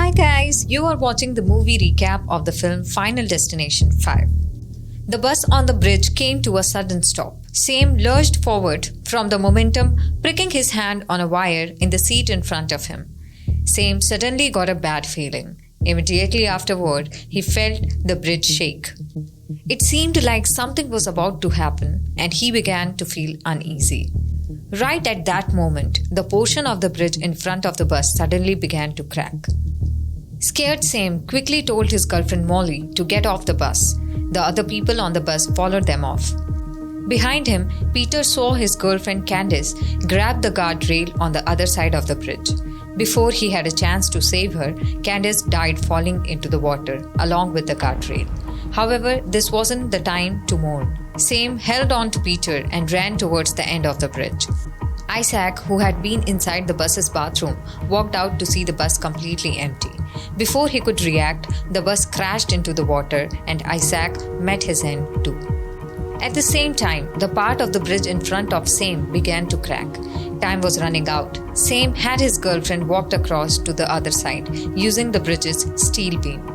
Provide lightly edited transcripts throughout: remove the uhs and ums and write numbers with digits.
Hi guys, you are watching the movie recap of the film Final Destination 5. The bus on the bridge came to a sudden stop. Sam lurched forward from the momentum, pricking his hand on a wire in the seat in front of him. Sam suddenly got a bad feeling. Immediately afterward, he felt the bridge shake. It seemed like something was about to happen, and he began to feel uneasy. Right at that moment, the portion of the bridge in front of the bus suddenly began to crack. Scared Sam quickly told his girlfriend Molly to get off the bus. The other people on the bus followed them off. Behind him, Peter saw his girlfriend Candace grab the guardrail on the other side of the bridge. Before he had a chance to save her, Candace died falling into the water along with the guardrail. However, this wasn't the time to mourn. Sam held on to Peter and ran towards the end of the bridge. Isaac, who had been inside the bus's bathroom, walked out to see the bus completely empty. Before he could react, the bus crashed into the water and Isaac met his end too. At the same time, the part of the bridge in front of Sam began to crack. Time was running out. Sam had his girlfriend walked across to the other side using the bridge's steel beam.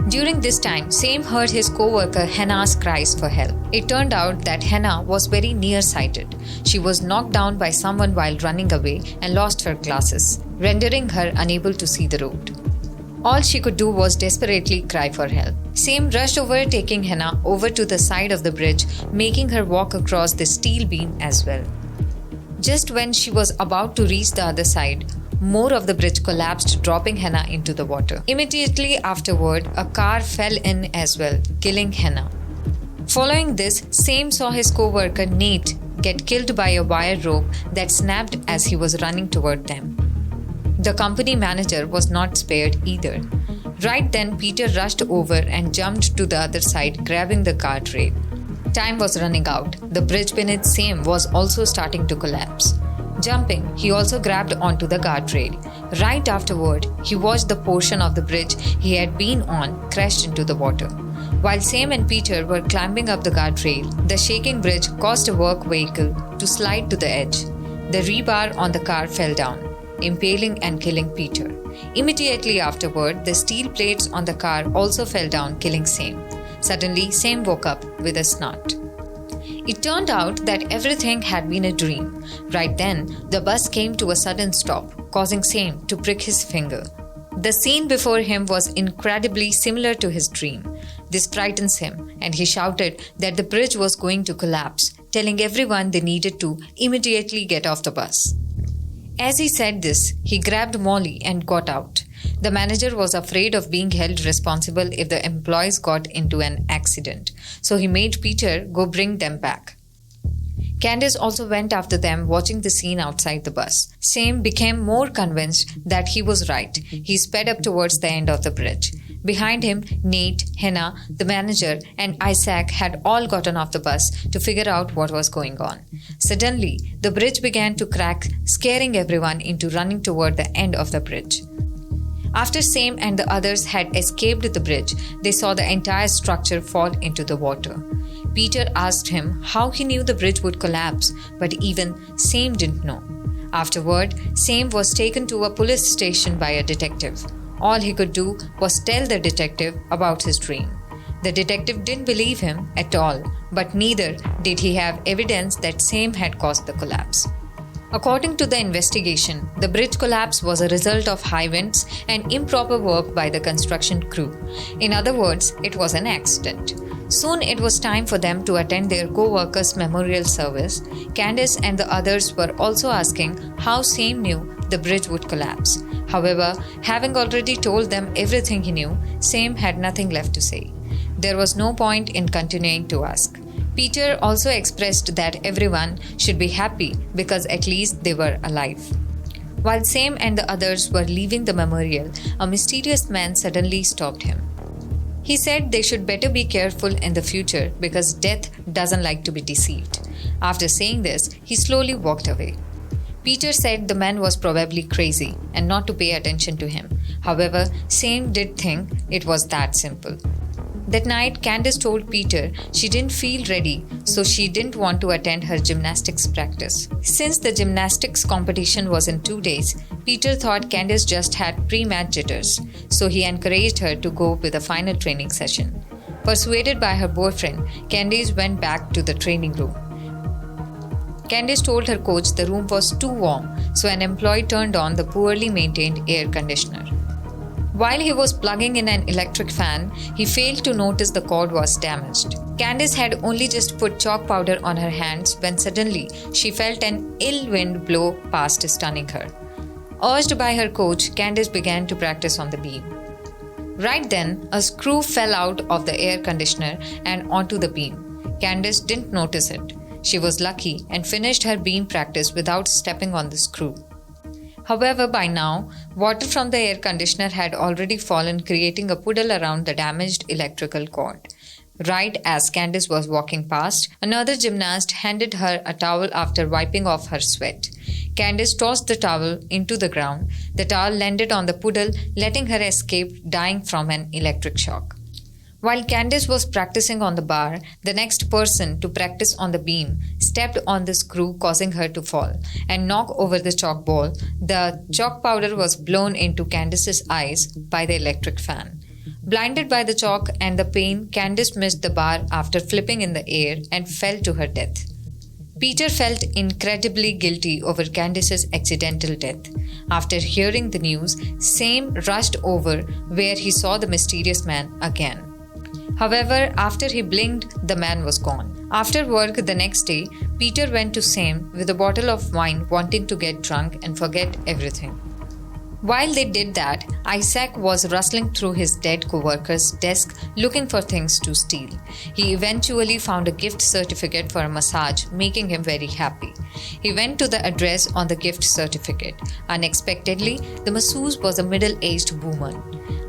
During this time, Sam heard his co-worker Hannah's cries for help. It turned out that Hannah was very nearsighted. She was knocked down by someone while running away and lost her glasses, rendering her unable to see the road. All she could do was desperately cry for help. Sam rushed over, taking Hannah over to the side of the bridge, making her walk across the steel beam as well. Just when she was about to reach the other side, more of the bridge collapsed, dropping Hannah into the water. Immediately afterward, a car fell in as well, killing Hannah. Following this, Sam saw his co-worker Nate get killed by a wire rope that snapped as he was running toward them. The company manager was not spared either. Right then, Peter rushed over and jumped to the other side, grabbing the guardrail. Time was running out. The bridge beneath Sam was also starting to collapse. Jumping, he also grabbed onto the guardrail. Right afterward, he watched the portion of the bridge he had been on crash into the water. While Sam and Peter were climbing up the guardrail, the shaking bridge caused a work vehicle to slide to the edge. The rebar on the car fell down, impaling and killing Peter. Immediately afterward, the steel plates on the car also fell down, killing Sam. Suddenly, Sam woke up with a snort. It turned out that everything had been a dream. Right then, the bus came to a sudden stop, causing Sam to prick his finger. The scene before him was incredibly similar to his dream. This frightens him, and he shouted that the bridge was going to collapse, telling everyone they needed to immediately get off the bus. As he said this, he grabbed Molly and got out. The manager was afraid of being held responsible if the employees got into an accident, so he made Peter go bring them back. Candace also went after them, watching the scene outside the bus. Sam became more convinced that he was right. He sped up towards the end of the bridge. Behind him, Nate, Hannah, the manager, and Isaac had all gotten off the bus to figure out what was going on. Suddenly, the bridge began to crack, scaring everyone into running toward the end of the bridge. After Sam and the others had escaped the bridge, they saw the entire structure fall into the water. Peter asked him how he knew the bridge would collapse, but even Sam didn't know. Afterward, Sam was taken to a police station by a detective. All he could do was tell the detective about his dream. The detective didn't believe him at all, but neither did he have evidence that Sam had caused the collapse. According to the investigation, the bridge collapse was a result of high winds and improper work by the construction crew. In other words, it was an accident. Soon it was time for them to attend their co-workers' memorial service. Candace and the others were also asking how Sam knew the bridge would collapse. However, having already told them everything he knew, Sam had nothing left to say. There was no point in continuing to ask. Peter also expressed that everyone should be happy because at least they were alive. While Sam and the others were leaving the memorial, a mysterious man suddenly stopped him. He said they should better be careful in the future because death doesn't like to be deceived. After saying this, he slowly walked away. Peter said the man was probably crazy and not to pay attention to him. However, Sam did think it was that simple. That night, Candace told Peter she didn't feel ready, so she didn't want to attend her gymnastics practice. Since the gymnastics competition was in 2 days, Peter thought Candace just had pre-match jitters, so he encouraged her to go with a final training session. Persuaded by her boyfriend, Candace went back to the training room. Candace told her coach the room was too warm, so an employee turned on the poorly maintained air conditioner. While he was plugging in an electric fan, he failed to notice the cord was damaged. Candace had only just put chalk powder on her hands when suddenly she felt an ill wind blow past, stunning her. Urged by her coach, Candace began to practice on the beam. Right then, a screw fell out of the air conditioner and onto the beam. Candace didn't notice it. She was lucky and finished her beam practice without stepping on the screw. However, by now, water from the air conditioner had already fallen, creating a puddle around the damaged electrical cord. Right as Candace was walking past, another gymnast handed her a towel after wiping off her sweat. Candace tossed the towel into the ground. The towel landed on the puddle, letting her escape, dying from an electric shock. While Candace was practicing on the bar, the next person to practice on the beam stepped on the screw, causing her to fall and knock over the chalk ball. The chalk powder was blown into Candace's eyes by the electric fan. Blinded by the chalk and the pain, Candace missed the bar after flipping in the air and fell to her death. Peter felt incredibly guilty over Candace's accidental death. After hearing the news, Sam rushed over where he saw the mysterious man again. However, after he blinked, the man was gone. After work the next day, Peter went to Sam with a bottle of wine, wanting to get drunk and forget everything. While they did that, Isaac was rustling through his dead co-worker's desk looking for things to steal. He eventually found a gift certificate for a massage, making him very happy. He went to the address on the gift certificate. Unexpectedly, the masseuse was a middle-aged woman.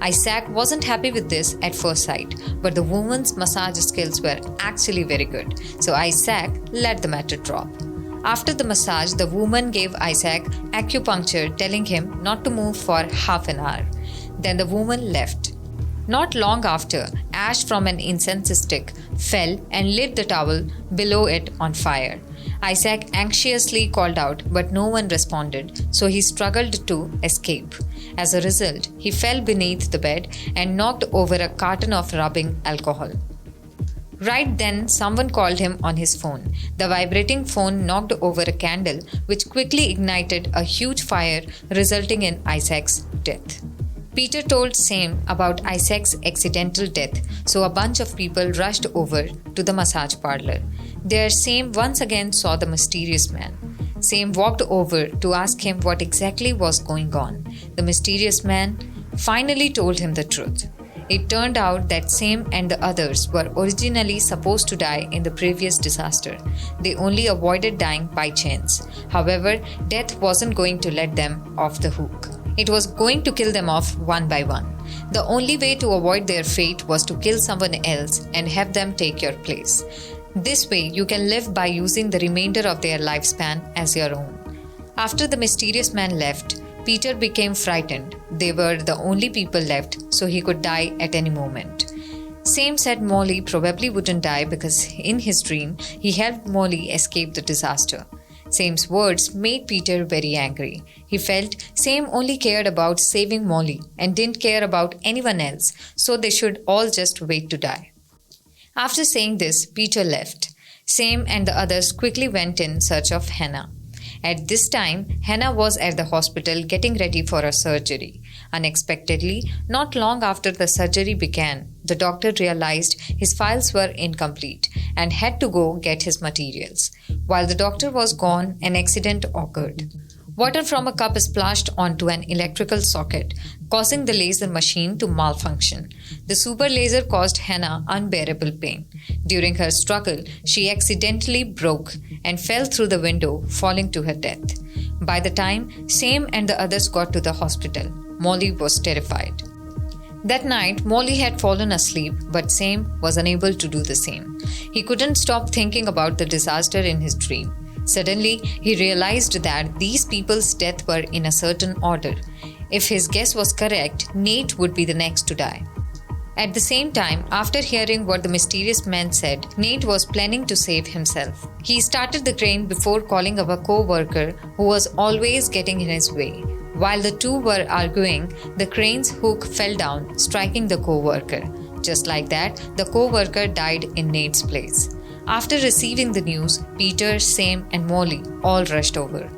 Isaac wasn't happy with this at first sight, but the woman's massage skills were actually very good, so Isaac let the matter drop. After the massage, the woman gave Isaac acupuncture, telling him not to move for half an hour. Then the woman left. Not long after, ash from an incense stick fell and lit the towel below it on fire. Isaac anxiously called out, but no one responded, so he struggled to escape. As a result, he fell beneath the bed and knocked over a carton of rubbing alcohol. Right then, someone called him on his phone. The vibrating phone knocked over a candle, which quickly ignited a huge fire, resulting in Isaac's death. Peter told Sam about Isaac's accidental death, so a bunch of people rushed over to the massage parlor. There, Sam once again saw the mysterious man. Sam walked over to ask him what exactly was going on. The mysterious man finally told him the truth. It turned out that Sam and the others were originally supposed to die in the previous disaster. They only avoided dying by chance. However, death wasn't going to let them off the hook. It was going to kill them off one by one. The only way to avoid their fate was to kill someone else and have them take your place. This way, you can live by using the remainder of their lifespan as your own. After the mysterious man left, Peter became frightened. They were the only people left, so he could die at any moment. Sam said Molly probably wouldn't die because in his dream, he helped Molly escape the disaster. Sam's words made Peter very angry. He felt Sam only cared about saving Molly and didn't care about anyone else, so they should all just wait to die. After saying this, Peter left. Sam and the others quickly went in search of Hannah. At this time, Hannah was at the hospital getting ready for a surgery. Unexpectedly, not long after the surgery began, the doctor realized his files were incomplete and had to go get his materials. While the doctor was gone, an accident occurred. Water from a cup splashed onto an electrical socket, causing the laser machine to malfunction. The super laser caused Hannah unbearable pain. During her struggle, she accidentally broke and fell through the window, falling to her death. By the time Sam and the others got to the hospital, Molly was terrified. That night, Molly had fallen asleep, but Sam was unable to do the same. He couldn't stop thinking about the disaster in his dream. Suddenly, he realized that these people's deaths were in a certain order. If his guess was correct, Nate would be the next to die. At the same time, after hearing what the mysterious man said, Nate was planning to save himself. He started the crane before calling up a co-worker who was always getting in his way. While the two were arguing, the crane's hook fell down, striking the co-worker. Just like that, the co-worker died in Nate's place. After receiving the news, Peter, Sam, and Molly all rushed over.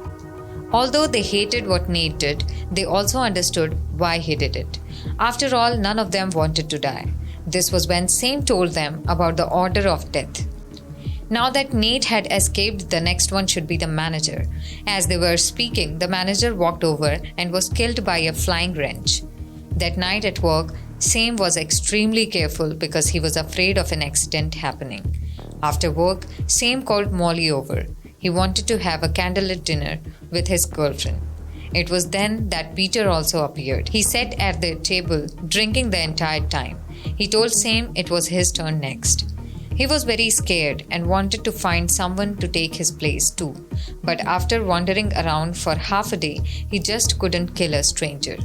Although they hated what Nate did, they also understood why he did it. After all, none of them wanted to die. This was when Sam told them about the order of death. Now that Nate had escaped, the next one should be the manager. As they were speaking, the manager walked over and was killed by a flying wrench. That night at work, Sam was extremely careful because he was afraid of an accident happening. After work, Sam called Molly over. He wanted to have a candlelit dinner with his girlfriend. It was then that Peter also appeared. He sat at the table, drinking the entire time. He told Sam it was his turn next. He was very scared and wanted to find someone to take his place too. But after wandering around for half a day, he just couldn't kill a stranger.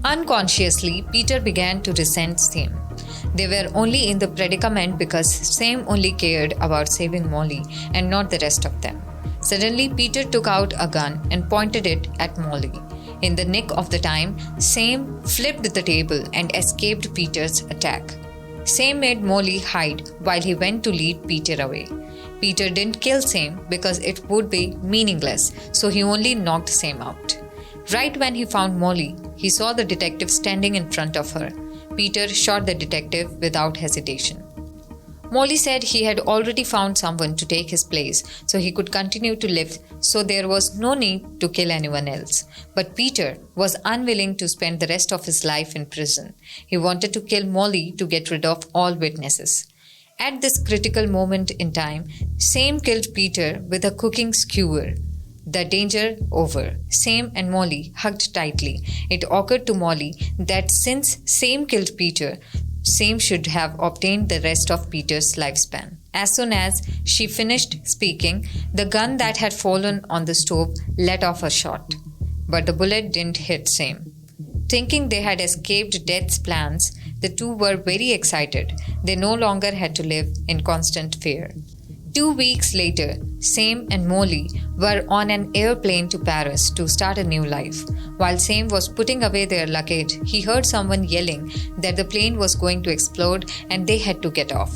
Unconsciously, Peter began to resent Sam. They were only in the predicament because Sam only cared about saving Molly and not the rest of them. Suddenly, Peter took out a gun and pointed it at Molly. In the nick of the time, Sam flipped the table and escaped Peter's attack. Sam made Molly hide while he went to lead Peter away. Peter didn't kill Sam because it would be meaningless, so he only knocked Sam out. Right when he found Molly, he saw the detective standing in front of her. Peter shot the detective without hesitation. Molly said he had already found someone to take his place so he could continue to live, so there was no need to kill anyone else. But Peter was unwilling to spend the rest of his life in prison. He wanted to kill Molly to get rid of all witnesses. At this critical moment in time, Sam killed Peter with a cooking skewer. The danger over. Sam and Molly hugged tightly. It occurred to Molly that since Sam killed Peter, Sam should have obtained the rest of Peter's lifespan. As soon as she finished speaking, the gun that had fallen on the stove let off a shot. But the bullet didn't hit Sam. Thinking they had escaped death's plans, the two were very excited. They no longer had to live in constant fear. 2 weeks later, Sam and Molly were on an airplane to Paris to start a new life. While Sam was putting away their luggage, he heard someone yelling that the plane was going to explode and they had to get off.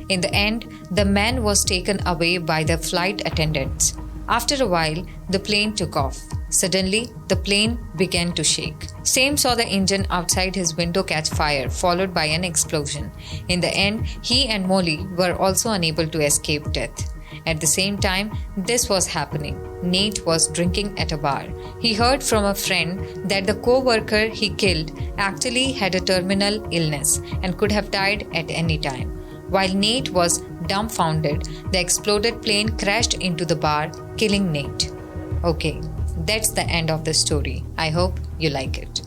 In the end, the man was taken away by the flight attendants. After a while, the plane took off. Suddenly, the plane began to shake. Sam saw the engine outside his window catch fire, followed by an explosion. In the end, he and Molly were also unable to escape death. At the same time this was happening, Nate was drinking at a bar. He heard from a friend that the co-worker he killed actually had a terminal illness and could have died at any time. While Nate was dumbfounded, the exploded plane crashed into the bar, killing Nate. Okay, that's the end of the story. I hope you like it.